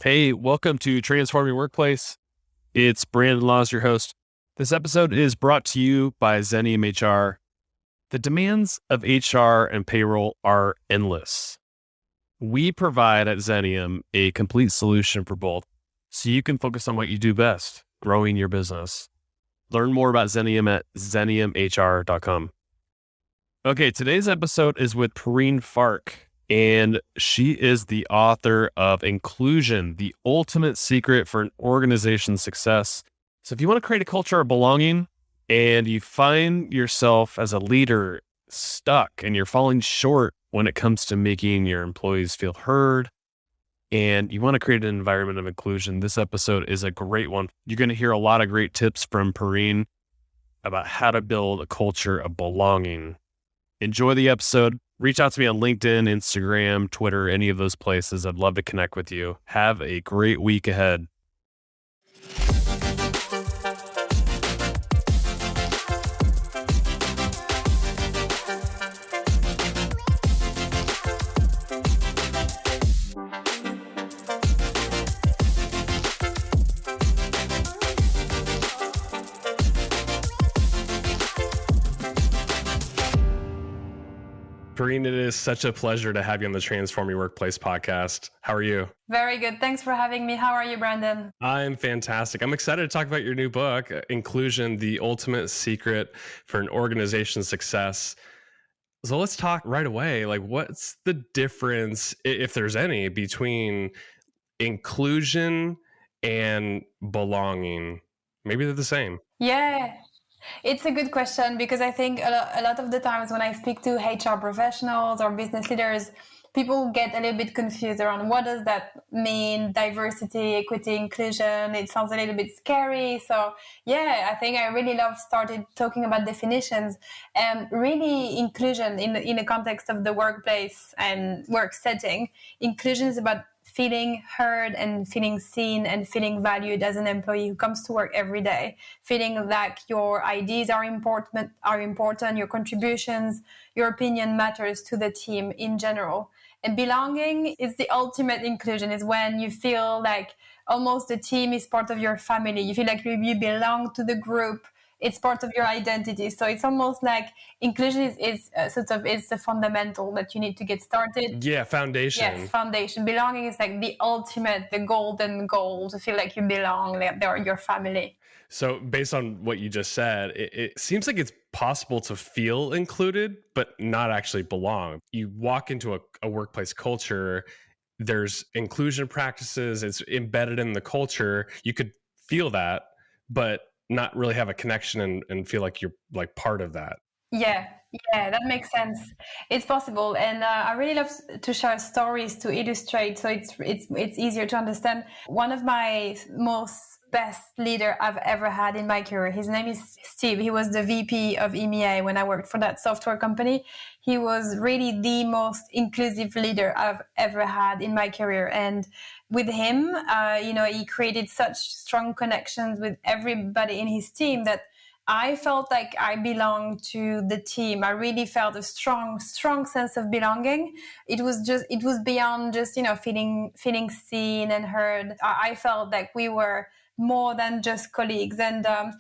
Hey, welcome to Transform Your Workplace. It's Brandon Laws, your host. This episode is brought to you by Xenium HR. The demands of HR and payroll are endless. We provide at Xenium a complete solution for both, so you can focus on what you do best, growing your business. Learn more about Xenium at xeniumhr.com. Okay, today's episode is with Perrine Farque, and she is the author of Inclusion, the Ultimate Secret for an Organization's Success. So if you want to create a culture of belonging and you find yourself as a leader stuck and you're falling short when it comes to making your employees feel heard, and you want to create an environment of inclusion, this episode is a great one. You're going to hear a lot of great tips from Perrine about how to build a culture of belonging. Enjoy the episode. Reach out to me on LinkedIn, Instagram, Twitter, any of those places. I'd love to connect with you. Have a great week ahead. Perrine, it is such a pleasure to have you on the Transform Your Workplace podcast. How are you? Very good. Thanks for having me. How are you, Brandon? I'm fantastic. I'm excited to talk about your new book, Inclusion, the Ultimate Secret for an Organization's Success. So let's talk right away. Like, what's the difference, if there's any, between inclusion and belonging? Maybe they're the same. Yeah. It's a good question because I think a lot of the times when I speak to HR professionals or business leaders, people get a little bit confused around what does that mean, diversity, equity, inclusion. It sounds a little bit scary. So yeah, I think I really started talking about definitions and really inclusion in the context of the workplace and work setting. Inclusion is about feeling heard and feeling seen and feeling valued as an employee who comes to work every day, feeling like your ideas are important, your contributions, your opinion matters to the team in general. And belonging is the ultimate inclusion, is when you feel like almost the team is part of your family. You feel like you belong to the group. It's part of your identity. So it's almost like inclusion is the fundamental that you need to get started. Yeah, foundation. Yes, foundation. Belonging is like the ultimate, the golden goal, to feel like you belong, like they're your family. So based on what you just said, it seems like it's possible to feel included, but not actually belong. You walk into a workplace culture, there's inclusion practices, it's embedded in the culture. You could feel that, but not really have a connection and feel like you're like part of that. Yeah, that makes sense. It's possible, and I really love to share stories to illustrate, so it's easier to understand. One of my best leader I've ever had in my career, his name is Steve. He was the VP of EMEA when I worked for that software company. He was really the most inclusive leader I've ever had in my career, and with him, he created such strong connections with everybody in his team that I felt like I belonged to the team. I really felt a strong sense of belonging. It was beyond just, feeling seen and heard. I felt like we were more than just colleagues. And I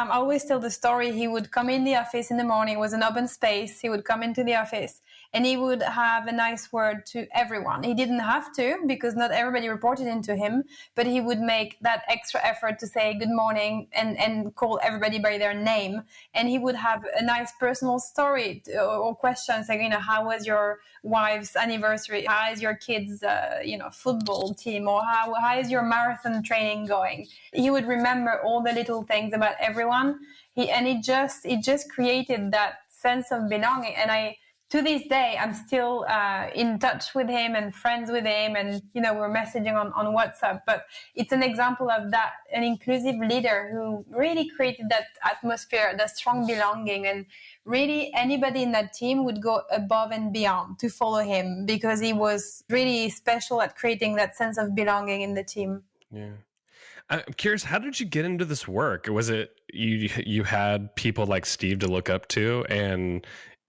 always tell the story. He would come in the office in the morning. It was an open space. He would come into the office and he would have a nice word to everyone. He didn't have to, because not everybody reported into him, but he would make that extra effort to say good morning and call everybody by their name. And he would have a nice personal story or questions like, how was your wife's anniversary? How is your kids' football team? Or how is your marathon training going? He would remember all the little things about everyone. It just created that sense of belonging. And to this day, I'm still in touch with him and friends with him, and we're messaging on WhatsApp. But it's an example of that, an inclusive leader who really created that atmosphere, that strong belonging, and really anybody in that team would go above and beyond to follow him because he was really special at creating that sense of belonging in the team. Yeah. I'm curious, how did you get into this work? Was it you had people like Steve to look up to, and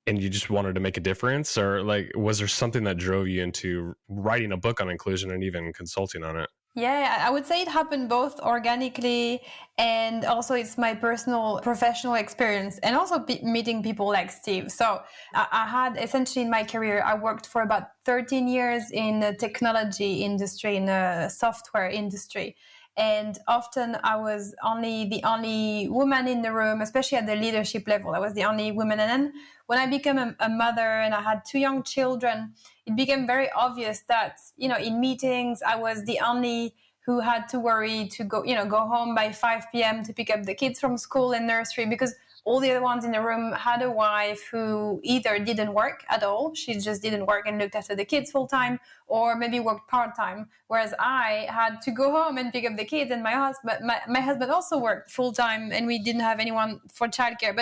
and you just wanted to make a difference? Or like, was there something that drove you into writing a book on inclusion and even consulting on it? Yeah, I would say it happened both organically and also it's my personal professional experience and also meeting people like Steve. So I had essentially in my career, I worked for about 13 years in the technology industry, in the software industry. And often I was the only woman in the room, especially at the leadership level. I was the only woman. And then when I became a mother and I had two young children, it became very obvious that, in meetings, I was the only who had to worry to go home by 5 p.m. to pick up the kids from school and nursery, because all the other ones in the room had a wife who either didn't work at all, she just didn't work and looked after the kids full time, or maybe worked part time. Whereas I had to go home and pick up the kids, and my husband also worked full time, and we didn't have anyone for childcare.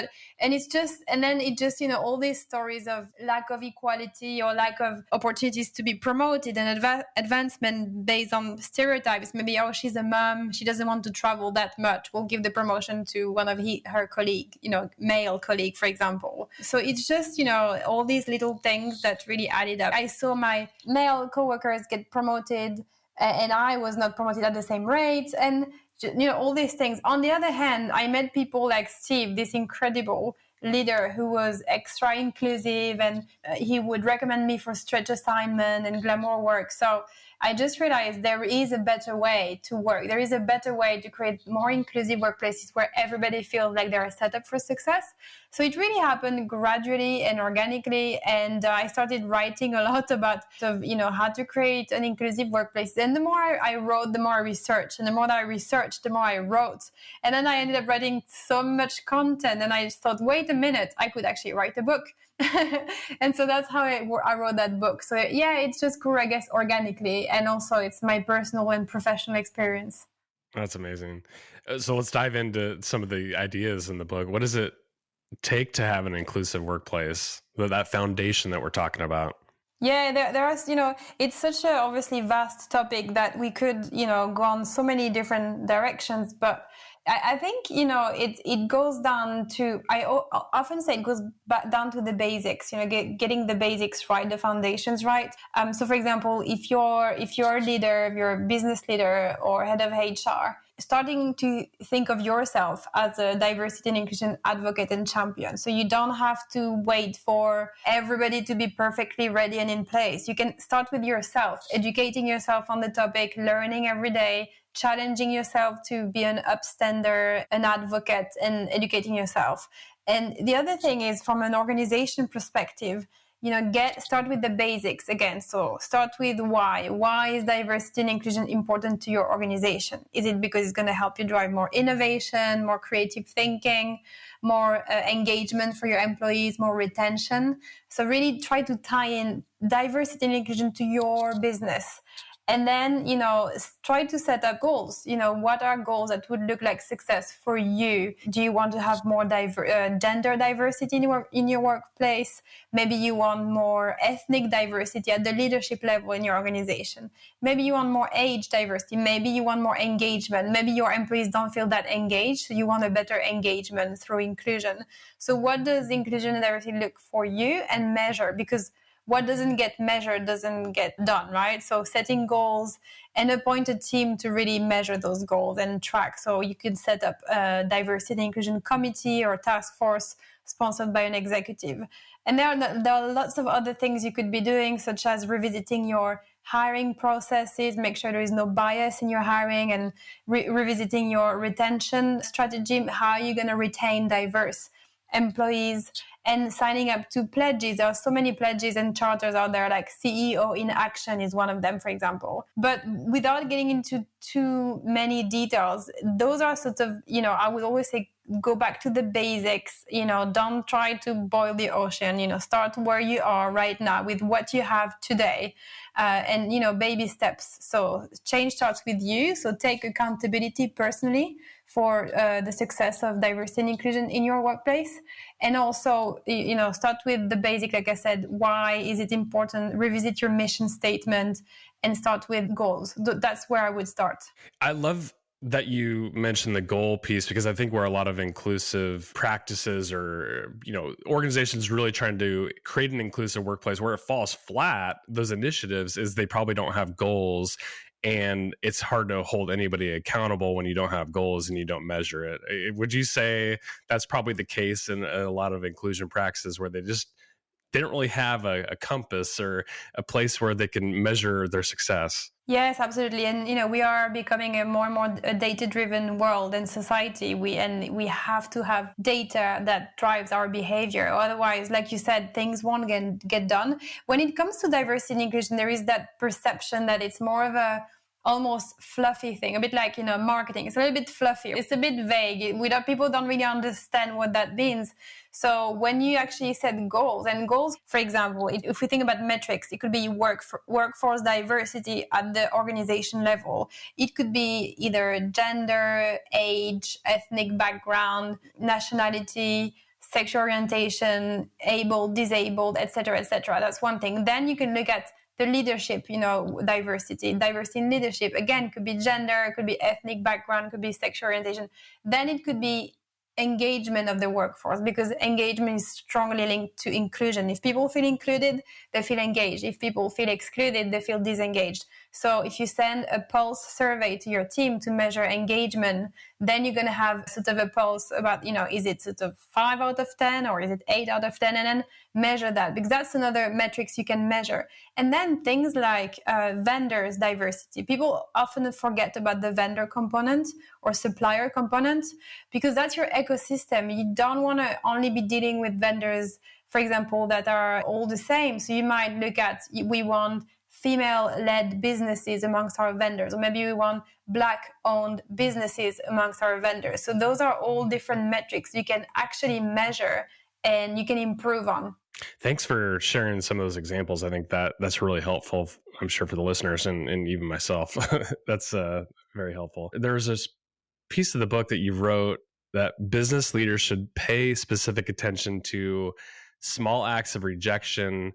All these stories of lack of equality or lack of opportunities to be promoted and advancement based on stereotypes. Maybe, oh, she's a mom, she doesn't want to travel that much, we'll give the promotion to one of her colleague, male colleague, for example. So it's just, all these little things that really added up. I saw my male coworkers get promoted and I was not promoted at the same rate. And, all these things. On the other hand, I met people like Steve, this incredible leader who was extra inclusive, and he would recommend me for stretch assignment and glamour work. So I just realized there is a better way to work. There is a better way to create more inclusive workplaces where everybody feels like they're set up for success. So it really happened gradually and organically. And I started writing a lot about, how to create an inclusive workplace. And the more I wrote, the more I researched. And the more that I researched, the more I wrote. And then I ended up writing so much content. And I just thought, wait a minute, I could actually write a book. And so that's how I wrote that book. So yeah, it's just grew, I guess, organically. And also it's my personal and professional experience. That's amazing. So let's dive into some of the ideas in the book. What does it take to have an inclusive workplace, that foundation that we're talking about? Yeah, there are, it's such a obviously vast topic that we could, go on so many different directions. But I think, it goes down to, I often say it goes back down to the basics, getting the basics right, the foundations right. So for example, if you're a leader, if you're a business leader or head of HR, starting to think of yourself as a diversity and inclusion advocate and champion. So you don't have to wait for everybody to be perfectly ready and in place. You can start with yourself, educating yourself on the topic, learning every day, challenging yourself to be an upstander, an advocate, and educating yourself. And the other thing is, from an organization perspective, start with the basics again. So start with why. Why is diversity and inclusion important to your organization? Is it because it's going to help you drive more innovation, more creative thinking, more engagement for your employees, more retention? So really try to tie in diversity and inclusion to your business. And then, try to set up goals. What are goals that would look like success for you? Do you want to have more gender diversity in your workplace? Maybe you want more ethnic diversity at the leadership level in your organization. Maybe you want more age diversity. Maybe you want more engagement. Maybe your employees don't feel that engaged, so you want a better engagement through inclusion. So what does inclusion and diversity look for you, and measure? Because what doesn't get measured doesn't get done, right? So setting goals and appoint a team to really measure those goals and track. So you could set up a diversity and inclusion committee or task force sponsored by an executive. And there are lots of other things you could be doing, such as revisiting your hiring processes, make sure there is no bias in your hiring, and revisiting your retention strategy. How are you going to retain diverse employees? And signing up to pledges. There are so many pledges and charters out there, like CEO in Action is one of them, for example. But without getting into too many details, those are sort of, I would always say, go back to the basics. Don't try to boil the ocean. Start where you are right now with what you have today. And baby steps. So change starts with you. So take accountability personally for the success of diversity and inclusion in your workplace. And also, start with the basic, like I said, why is it important? Revisit your mission statement and start with goals. That's where I would start. I love that you mentioned the goal piece, because I think where a lot of inclusive practices or, organizations really trying to create an inclusive workplace, where it falls flat, those initiatives, is they probably don't have goals. And it's hard to hold anybody accountable when you don't have goals and you don't measure it. Would you say that's probably the case in a lot of inclusion practices, where they don't really have a compass or a place where they can measure their success? Yes, absolutely. And we are becoming a more and more data-driven world and society. We have to have data that drives our behavior. Otherwise, like you said, things won't get done. When it comes to diversity and inclusion, there is that perception that it's more of a almost fluffy thing, a bit like marketing. It's a little bit fluffy. It's a bit vague. People don't really understand what that means. So when you actually set goals, and goals, for example, if we think about metrics, it could be workforce diversity at the organization level. It could be either gender, age, ethnic background, nationality, sexual orientation, able, disabled, etc., etc. That's one thing. Then you can look at the leadership, diversity in leadership. Again, could be gender, could be ethnic background, could be sexual orientation. Then it could be engagement of the workforce, because engagement is strongly linked to inclusion. If people feel included, they feel engaged. If people feel excluded, they feel disengaged. So if you send a pulse survey to your team to measure engagement, then you're going to have sort of a pulse about, is it sort of 5 out of 10 or is it 8 out of 10? And then measure that, because that's another metrics you can measure. And then things like vendors diversity. People often forget about the vendor component or supplier component, because that's your ecosystem. You don't want to only be dealing with vendors, for example, that are all the same. So you might look at, we want female-led businesses amongst our vendors, or maybe we want Black-owned businesses amongst our vendors. So those are all different metrics you can actually measure and you can improve on. Thanks for sharing some of those examples. I think that's really helpful, I'm sure, for the listeners and even myself. That's very helpful. There's this piece of the book that you wrote that business leaders should pay specific attention to small acts of rejection,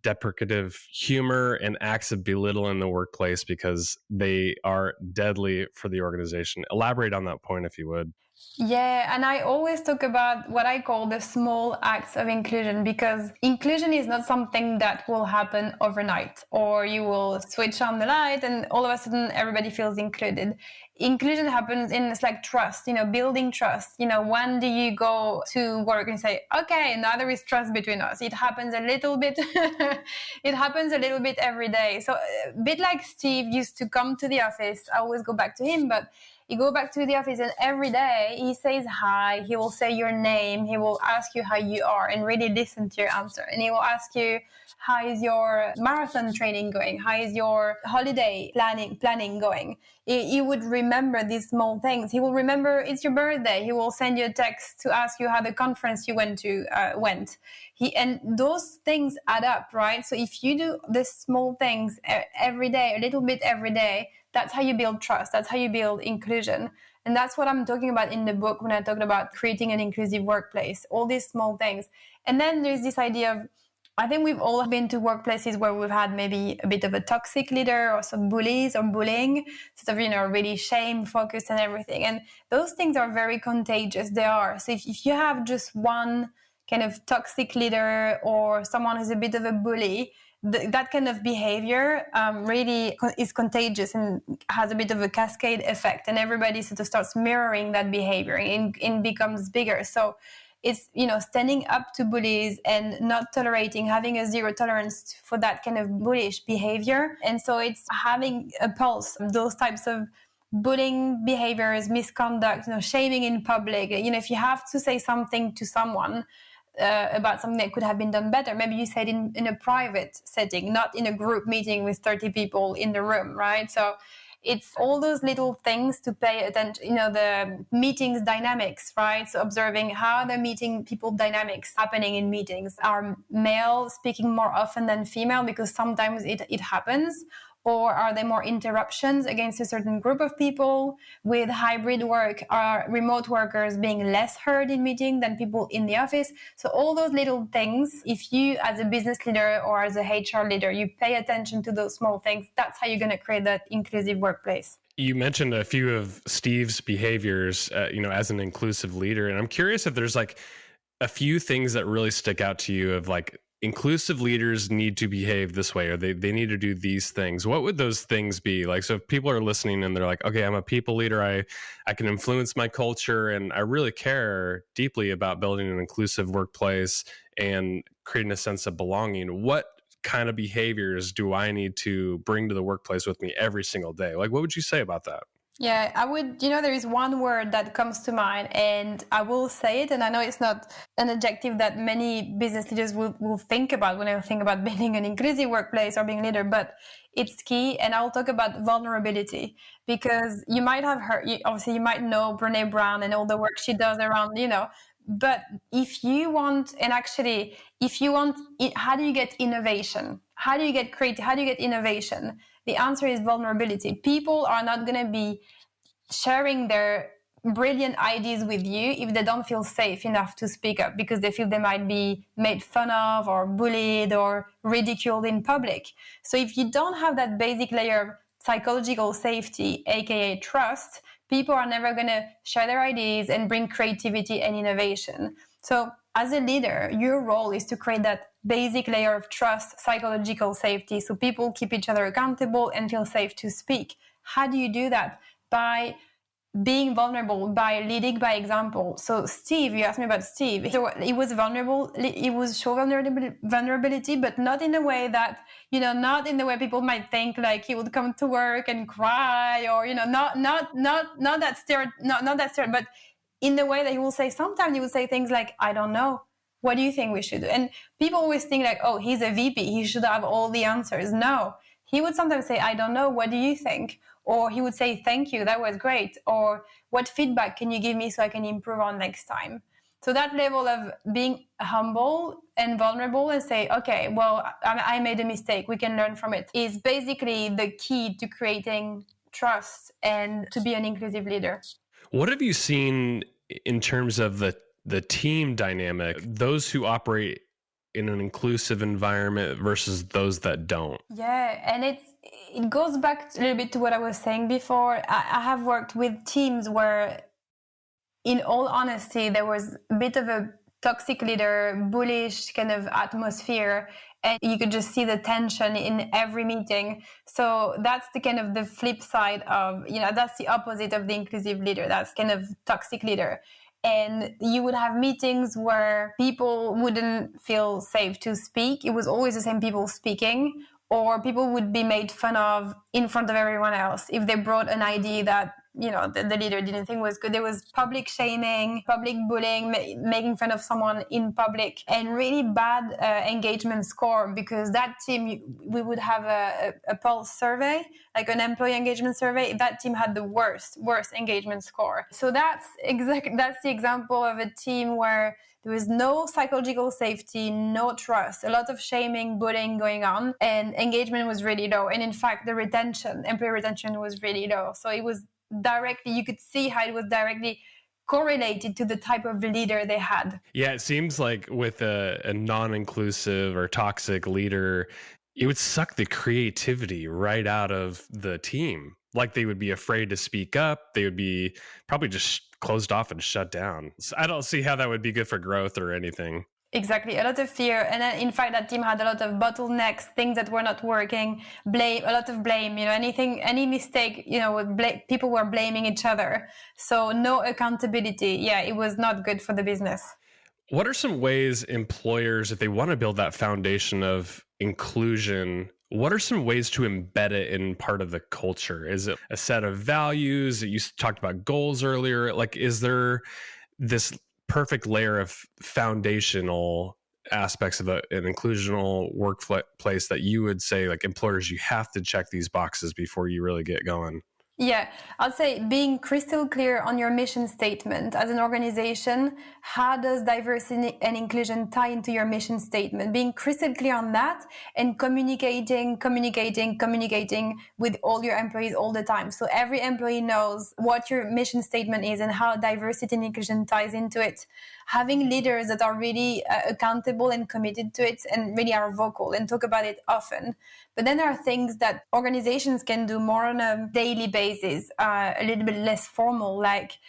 deprecative humor, and acts of belittling in the workplace, because they are deadly for the organization. Elaborate on that point, if you would. Yeah, and I always talk about what I call the small acts of inclusion, because inclusion is not something that will happen overnight, or you will switch on the light and all of a sudden everybody feels included. Inclusion happens in, it's like trust, building trust. When do you go to work and say, okay, now there is trust between us? It happens a little bit. It happens a little bit every day. So a bit like Steve used to come to the office. I always go back to him, but you go back to the office and every day he says hi, he will say your name, he will ask you how you are and really listen to your answer. And he will ask you, how is your marathon training going? How is your holiday planning going? He would remember these small things. He will remember it's your birthday. He will send you a text to ask you how the conference you went to went. And those things add up, right? So if you do the small things every day, a little bit every day, that's how you build trust. That's how you build inclusion. And that's what I'm talking about in the book when I talked about creating an inclusive workplace, all these small things. And then there's this idea of, I think we've all been to workplaces where we've had maybe a bit of a toxic leader or some bullies or bullying, sort of, really shame focused and everything. And those things are very contagious. They are. So if you have just one kind of toxic leader or someone who's a bit of a bully, that kind of behavior really is contagious and has a bit of a cascade effect, and everybody sort of starts mirroring that behavior and becomes bigger. So it's, standing up to bullies and not tolerating, having a zero tolerance for that kind of bullish behavior. And so it's having a pulse of those types of bullying behaviors, misconduct, shaming in public. If you have to say something to someone about something that could have been done better, maybe you say it in a private setting, not in a group meeting with 30 people in the room, right? So it's all those little things to pay attention, the meetings dynamics, right? So observing how the meeting people dynamics happening in meetings. Are male speaking more often than female? Because sometimes it happens. Or are there more interruptions against a certain group of people? With hybrid work, are remote workers being less heard in meeting than people in the office? So all those little things, if you as a business leader or as a HR leader, you pay attention to those small things, that's how you're going to create that inclusive workplace. You mentioned a few of Steve's behaviors, as an inclusive leader. And I'm curious if there's like a few things that really stick out to you of like, inclusive leaders need to behave this way, or they need to do these things. What would those things be? Like, so if people are listening and they're like, okay, I'm a people leader, I can influence my culture, and I really care deeply about building an inclusive workplace and creating a sense of belonging. What kind of behaviors do I need to bring to the workplace with me every single day? Like, what would you say about that? Yeah, I would, there is one word that comes to mind, and I will say it. And I know it's not an adjective that many business leaders will think about when they think about building an inclusive workplace or being a leader, but it's key. And I'll talk about vulnerability, because you might have heard, obviously you might know Brené Brown and all the work she does around, but if you want, how do you get innovation? How do you get creative? How do you get innovation? The answer is vulnerability. People are not going to be sharing their brilliant ideas with you if they don't feel safe enough to speak up, because they feel they might be made fun of or bullied or ridiculed in public. So if you don't have that basic layer of psychological safety, aka trust, people are never going to share their ideas and bring creativity and innovation. So as a leader, your role is to create that basic layer of trust, psychological safety, so people keep each other accountable and feel safe to speak. How do you do that? By being vulnerable, by leading by example. So Steve, you asked me about Steve. He was vulnerable. He was show vulnerability, but not in a way that, not in the way people might think, like he would come to work and cry, or, not that stereotype, but in the way that sometimes he will say things like, I don't know. What do you think we should do? And people always think like, oh, he's a VP, he should have all the answers. No, he would sometimes say, I don't know, what do you think? Or he would say, thank you, that was great. Or what feedback can you give me so I can improve on next time? So that level of being humble and vulnerable and say, okay, well, I made a mistake, we can learn from it, is basically the key to creating trust and to be an inclusive leader. What have you seen in terms of the team dynamic, those who operate in an inclusive environment versus those that don't? Yeah, and it goes back a little bit to what I was saying before. I have worked with teams where, in all honesty, there was a bit of a toxic leader, bullish kind of atmosphere, and you could just see the tension in every meeting. So that's the kind of the flip side of, that's the opposite of the inclusive leader. That's kind of toxic leader. And you would have meetings where people wouldn't feel safe to speak. It was always the same people speaking, or people would be made fun of in front of everyone else if they brought an idea that the leader didn't think was good. There was public shaming, public bullying, making fun of someone in public, and really bad engagement score, because that team, we would have a pulse survey, like an employee engagement survey. That team had the worst engagement score. So that's the example of a team where there was no psychological safety, no trust, a lot of shaming, bullying going on, and engagement was really low. And in fact, employee retention was really low. So it was you could see how it was directly correlated to the type of leader they had. Yeah, it seems like with a non-inclusive or toxic leader, it would suck the creativity right out of the team. Like they would be afraid to speak up. They would be probably just closed off and shut down. So I don't see how that would be good for growth or anything. Exactly. A lot of fear. And then, in fact, that team had a lot of bottlenecks, things that were not working, a lot of blame, any mistake, people were blaming each other. So no accountability. Yeah, it was not good for the business. What are some ways employers, if they want to build that foundation of inclusion, what are some ways to embed it in part of the culture? Is it a set of values? You talked about goals earlier. Like, is there this perfect layer of foundational aspects of an inclusional workplace that you would say, like, employers, you have to check these boxes before you really get going? Yeah, I'd say being crystal clear on your mission statement as an organization. How does diversity and inclusion tie into your mission statement? Being crystal clear on that and communicating with all your employees all the time. So every employee knows what your mission statement is and how diversity and inclusion ties into it. Having leaders that are really accountable and committed to it and really are vocal and talk about it often. But then there are things that organizations can do more on a daily basis, a little bit less formal, like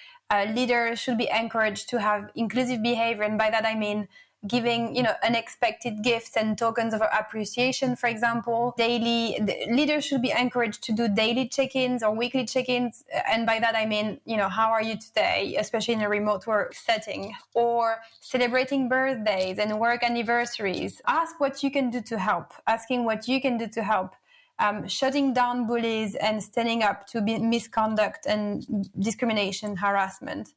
leaders should be encouraged to have inclusive behavior. And by that, I mean giving, unexpected gifts and tokens of appreciation, for example. Leaders should be encouraged to do daily check-ins or weekly check-ins. And by that, I mean, how are you today, especially in a remote work setting, or celebrating birthdays and work anniversaries. Ask what you can do to help, asking what you can do to help. Shutting down bullies and standing up to misconduct and discrimination, harassment.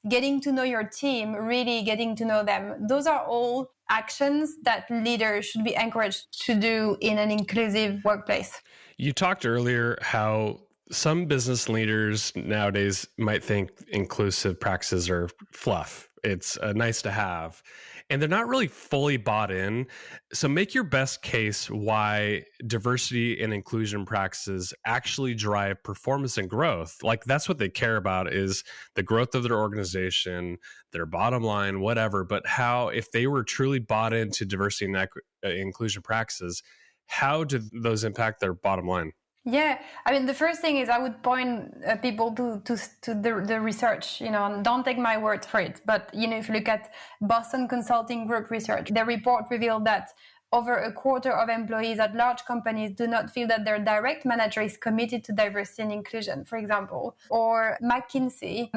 Getting to know your team, really getting to know them. Those are all actions that leaders should be encouraged to do in an inclusive workplace. You talked earlier how some business leaders nowadays might think inclusive practices are fluff. It's nice to have, and they're not really fully bought in. So make your best case why diversity and inclusion practices actually drive performance and growth. Like that's what they care about, is the growth of their organization, their bottom line, whatever. But how, if they were truly bought into diversity and inclusion practices, how do those impact their bottom line? Yeah, I mean, the first thing is I would point people to the research. Don't take my word for it, but if you look at Boston Consulting Group research, their report revealed that over a quarter of employees at large companies do not feel that their direct manager is committed to diversity and inclusion, for example. Or McKinsey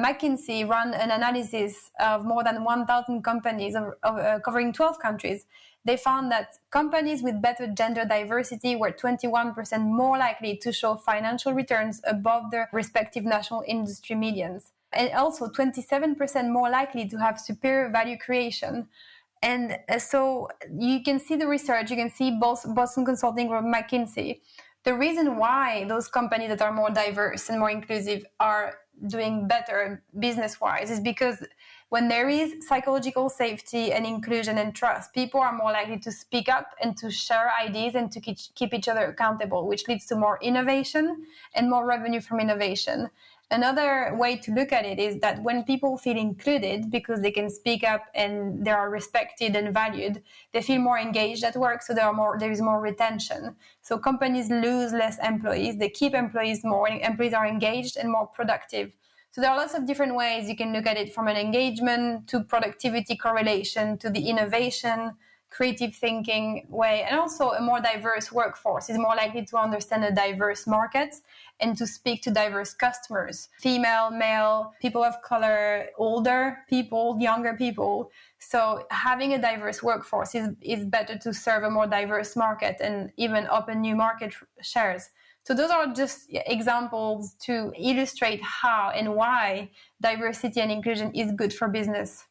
ran an analysis of more than 1,000 companies covering 12 countries. They found that companies with better gender diversity were 21% more likely to show financial returns above their respective national industry medians, and also 27% more likely to have superior value creation. And so you can see the research, you can see both Boston Consulting Group, McKinsey. The reason why those companies that are more diverse and more inclusive are doing better business-wise is because when there is psychological safety and inclusion and trust, people are more likely to speak up and to share ideas and to keep each other accountable, which leads to more innovation and more revenue from innovation. Another way to look at it is that when people feel included because they can speak up and they are respected and valued, they feel more engaged at work, so there is more retention. So companies lose less employees, they keep employees more, and employees are engaged and more productive. So there are lots of different ways you can look at it, from an engagement to productivity correlation to the innovation, creative thinking way. And also a more diverse workforce is more likely to understand a diverse market and to speak to diverse customers, female, male, people of color, older people, younger people. So having a diverse workforce is better to serve a more diverse market and even open new market shares. So those are just examples to illustrate how and why diversity and inclusion is good for business.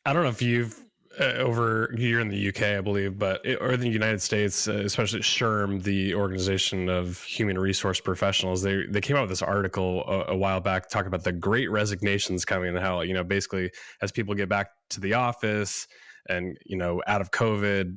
I don't know if you've over here in the UK, I believe, or the United States, especially SHRM, the Organization of Human Resource Professionals, they came out with this article a while back talking about the Great Resignations coming, and how, basically as people get back to the office and, out of COVID,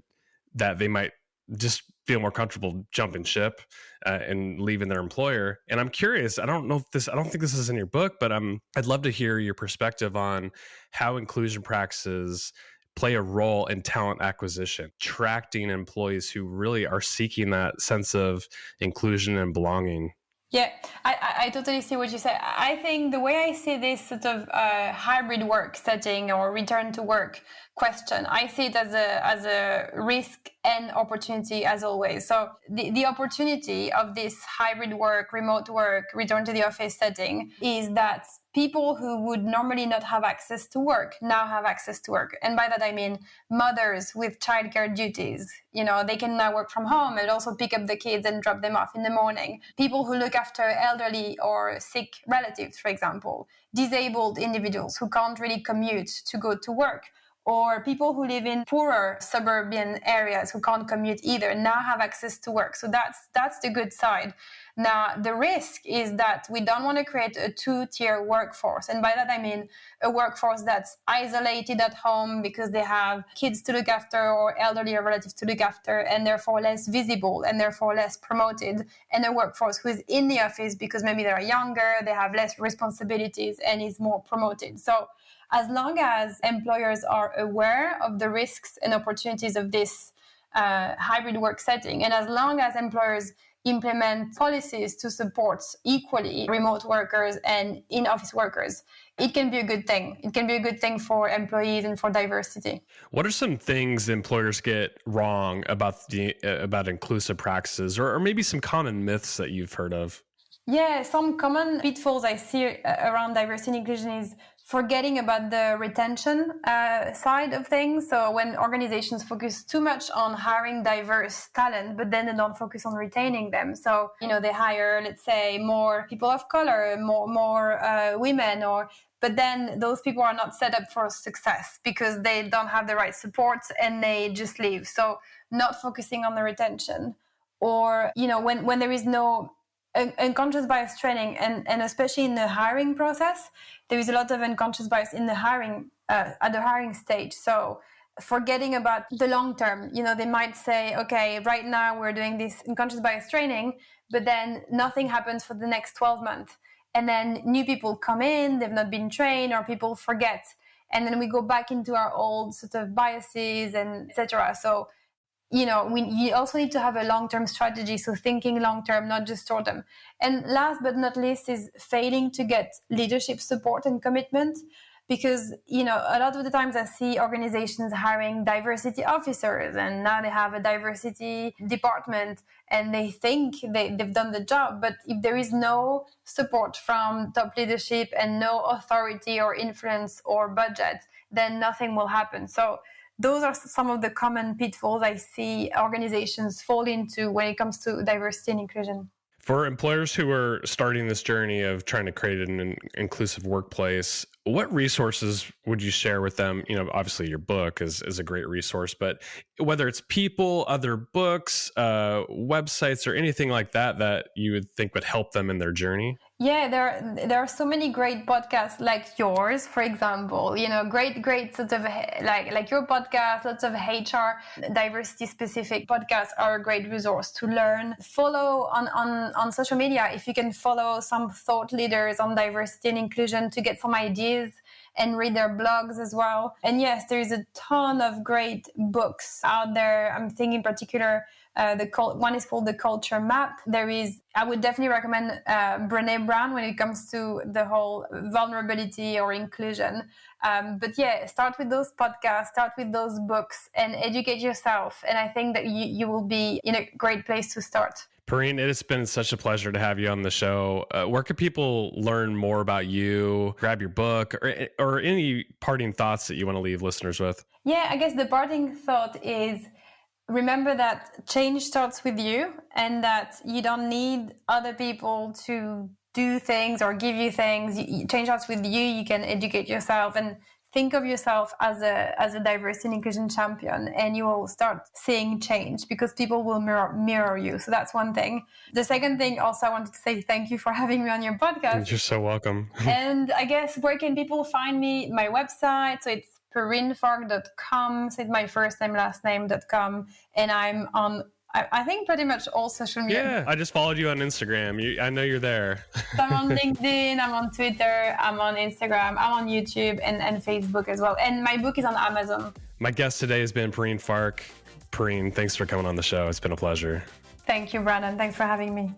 that they might just feel more comfortable jumping ship and leaving their employer. And I'm curious, I don't think this is in your book, but I'd love to hear your perspective on how inclusion practices play a role in talent acquisition, attracting employees who really are seeking that sense of inclusion and belonging. Yeah, I totally see what you say. I think the way I see this sort of hybrid work setting or return to work question, I see it as a risk and opportunity, as always. So the opportunity of this hybrid work, remote work, return to the office setting is that people who would normally not have access to work now have access to work. And by that, I mean mothers with childcare duties. They can now work from home and also pick up the kids and drop them off in the morning. People who look after elderly or sick relatives, for example. Disabled individuals who can't really commute to go to work. or people who live in poorer suburban areas who can't commute either now have access to work. So that's the good side. Now, the risk is that we don't want to create a two-tier workforce. And by that, I mean a workforce that's isolated at home because they have kids to look after or elderly or relatives to look after, and therefore less visible and therefore less promoted. And a workforce who is in the office because maybe they're younger, they have less responsibilities and is more promoted. So as long as employers are aware of the risks and opportunities of this hybrid work setting, and as long as employers implement policies to support equally remote workers and in-office workers, it can be a good thing. It can be a good thing for employees and for diversity. What are some things employers get wrong about about inclusive practices, or maybe some common myths that you've heard of? Yeah, some common pitfalls I see around diversity and inclusion is forgetting about the retention side of things. So when organizations focus too much on hiring diverse talent, but then they don't focus on retaining them. So, they hire, let's say, more people of color, more women, but then those people are not set up for success because they don't have the right support and they just leave. So not focusing on the retention, or, when there is no unconscious bias training, and especially in the hiring process, there is a lot of unconscious bias in the hiring at the hiring stage. So forgetting about the long term, they might say, okay, right now we're doing this unconscious bias training, but then nothing happens for the next 12 months. And then new people come in, they've not been trained, or people forget. And then we go back into our old sort of biases and etc. So you also need to have a long-term strategy. So thinking long-term, not just short-term. And last but not least is failing to get leadership support and commitment. Because, a lot of the times I see organizations hiring diversity officers, and now they have a diversity department and they think they've done the job. But if there is no support from top leadership and no authority or influence or budget, then nothing will happen. So those are some of the common pitfalls I see organizations fall into when it comes to diversity and inclusion. For employers who are starting this journey of trying to create an inclusive workplace, what resources would you share with them? Obviously your book is a great resource, but whether it's people, other books, websites, or anything like that you would think would help them in their journey? Yeah, there are so many great podcasts like yours, for example. Great sort of like your podcast. Lots of HR diversity specific podcasts are a great resource to learn. Follow on social media if you can follow some thought leaders on diversity and inclusion to get some ideas, and read their blogs as well. And yes, there is a ton of great books out there. I'm thinking in particular, one is called The Culture Map. I would definitely recommend Brené Brown when it comes to the whole vulnerability or inclusion. But yeah, start with those podcasts, start with those books, and educate yourself. And I think that you will be in a great place to start. Perrine, it has been such a pleasure to have you on the show. Where can people learn more about you, grab your book, or any parting thoughts that you want to leave listeners with? Yeah, I guess the parting thought is remember that change starts with you, and that you don't need other people to do things or give you things. Change starts with you. You can educate yourself and think of yourself as a diversity and inclusion champion, and you will start seeing change because people will mirror you. So that's one thing. The second thing, also, I wanted to say thank you for having me on your podcast. You're so welcome. And I guess, where can people find me? My website. So it's perrinefarque.com. So it's my first name, last name.com. And I'm on, I think, pretty much all social media. Yeah, I just followed you on Instagram. I know you're there. So I'm on LinkedIn, I'm on Twitter, I'm on Instagram, I'm on YouTube and Facebook as well. And my book is on Amazon. My guest today has been Perrine Farque. Perrine, thanks for coming on the show. It's been a pleasure. Thank you, Brandon. Thanks for having me.